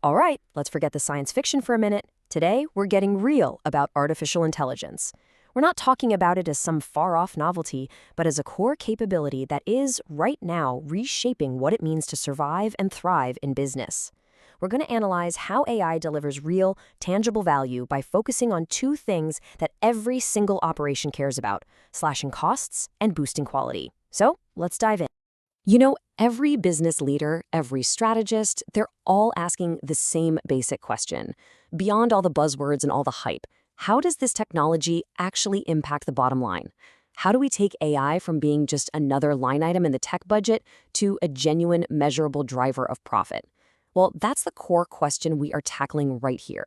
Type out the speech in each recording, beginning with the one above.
All right, let's forget the science fiction for a minute. Today, we're getting real about artificial intelligence. We're not talking about it as some far-off novelty, but as a core capability that is, right now, reshaping what it means to survive and thrive in business. We're going to analyze how AI delivers real, tangible value by focusing on two things that every single operation cares about: slashing costs and boosting quality. So, let's dive in. Every business leader, every strategist, they're all asking the same basic question. Beyond all the buzzwords and all the hype, how does this technology actually impact the bottom line? How do we take AI from being just another line item in the tech budget to a genuine, measurable driver of profit? Well, that's the core question we are tackling right here.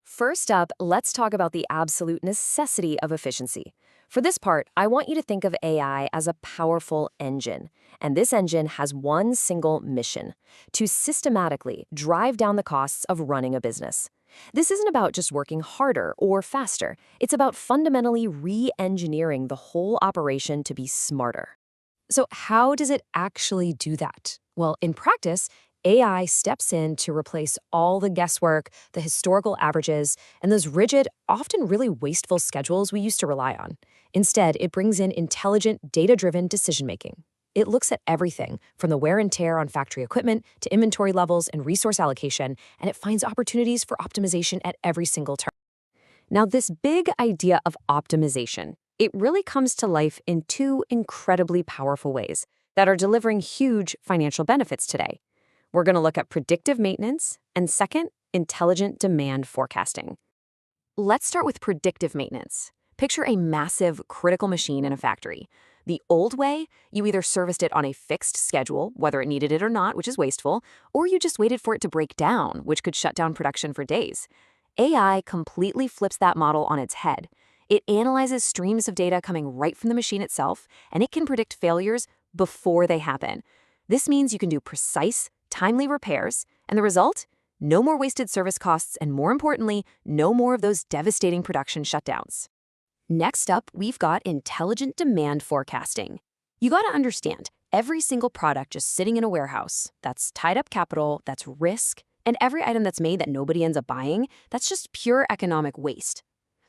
First up, let's talk about the absolute necessity of efficiency. For this part, I want you to think of AI as a powerful engine. And this engine has one single mission: to systematically drive down the costs of running a business. This isn't about just working harder or faster. It's about fundamentally re-engineering the whole operation to be smarter. So how does it actually do that? Well, in practice, AI steps in to replace all the guesswork, the historical averages, and those rigid, often really wasteful schedules we used to rely on. Instead, it brings in intelligent, data-driven decision-making. It looks at everything, from the wear and tear on factory equipment to inventory levels and resource allocation, and it finds opportunities for optimization at every single turn. Now, this big idea of optimization, it really comes to life in two incredibly powerful ways that are delivering huge financial benefits today. We're going to look at predictive maintenance and, second, intelligent demand forecasting. Let's start with predictive maintenance. Picture a massive, critical machine in a factory. The old way, you either serviced it on a fixed schedule, whether it needed it or not, which is wasteful, or you just waited for it to break down, which could shut down production for days. AI completely flips that model on its head. It analyzes streams of data coming right from the machine itself, and it can predict failures before they happen. This means you can do precise, timely repairs, and the result? No more wasted service costs, and more importantly, no more of those devastating production shutdowns. Next up, we've got intelligent demand forecasting. You gotta understand, every single product just sitting in a warehouse, that's tied up capital, that's risk, and every item that's made that nobody ends up buying, that's just pure economic waste.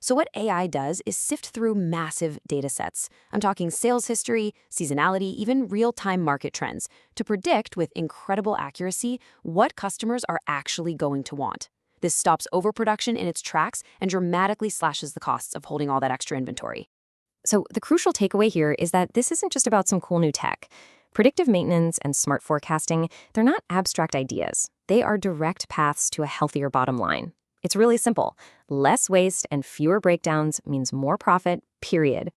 So what AI does is sift through massive data sets. I'm talking sales history, seasonality, even real-time market trends, to predict with incredible accuracy what customers are actually going to want. This stops overproduction in its tracks and dramatically slashes the costs of holding all that extra inventory. So the crucial takeaway here is that this isn't just about some cool new tech. Predictive maintenance and smart forecasting, they're not abstract ideas. They are direct paths to a healthier bottom line. It's really simple. Less waste and fewer breakdowns means more profit, period.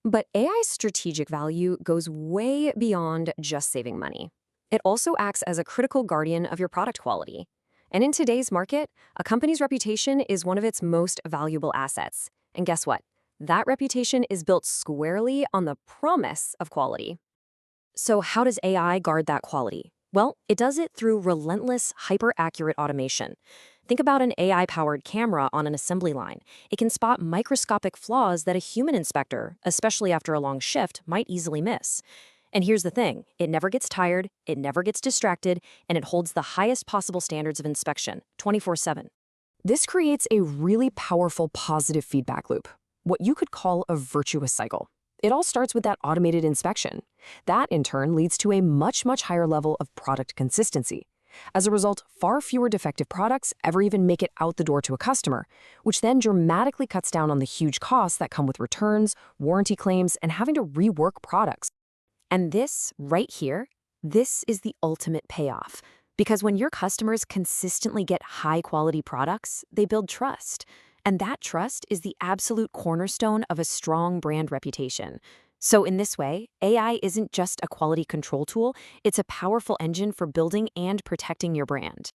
But AI's strategic value goes way beyond just saving money. It also acts as a critical guardian of your product quality. And in today's market, a company's reputation is one of its most valuable assets. And guess what? That reputation is built squarely on the promise of quality. So how does AI guard that quality? Well, it does it through relentless, hyper-accurate automation. Think about an AI-powered camera on an assembly line. It can spot microscopic flaws that a human inspector, especially after a long shift, might easily miss. And here's the thing, it never gets tired, it never gets distracted, and it holds the highest possible standards of inspection, 24/7. This creates a really powerful positive feedback loop, what you could call a virtuous cycle. It all starts with that automated inspection. That, in turn, leads to a much higher level of product consistency. As a result, far fewer defective products ever even make it out the door to a customer, which then dramatically cuts down on the huge costs that come with returns, warranty claims, and having to rework products. And this, right here, this is the ultimate payoff. Because when your customers consistently get high-quality products, they build trust. And that trust is the absolute cornerstone of a strong brand reputation. So in this way, AI isn't just a quality control tool, it's a powerful engine for building and protecting your brand.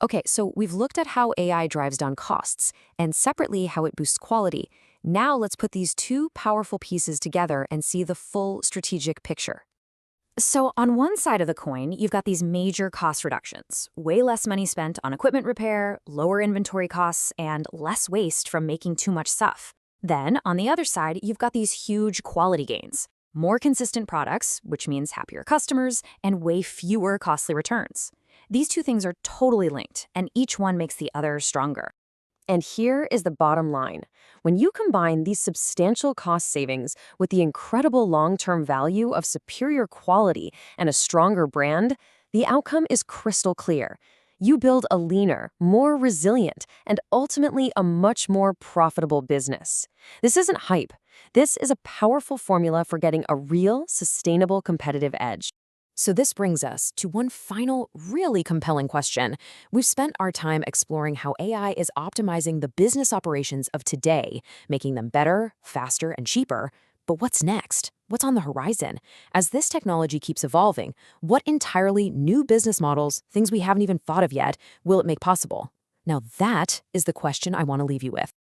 Okay, so we've looked at how AI drives down costs, and separately how it boosts quality. Now let's put these two powerful pieces together and see the full strategic picture. So on one side of the coin, you've got these major cost reductions, way less money spent on equipment repair, lower inventory costs, and less waste from making too much stuff. Then, on the other side, you've got these huge quality gains. More consistent products, which means happier customers, and way fewer costly returns. These two things are totally linked, and each one makes the other stronger. And here is the bottom line. When you combine these substantial cost savings with the incredible long-term value of superior quality and a stronger brand, the outcome is crystal clear. You build a leaner, more resilient, and ultimately a much more profitable business. This isn't hype. This is a powerful formula for getting a real, sustainable competitive edge. So this brings us to one final, really compelling question. We've spent our time exploring how AI is optimizing the business operations of today, making them better, faster, and cheaper. But what's next? What's on the horizon? As this technology keeps evolving, what entirely new business models, things we haven't even thought of yet, will it make possible? Now that is the question I want to leave you with.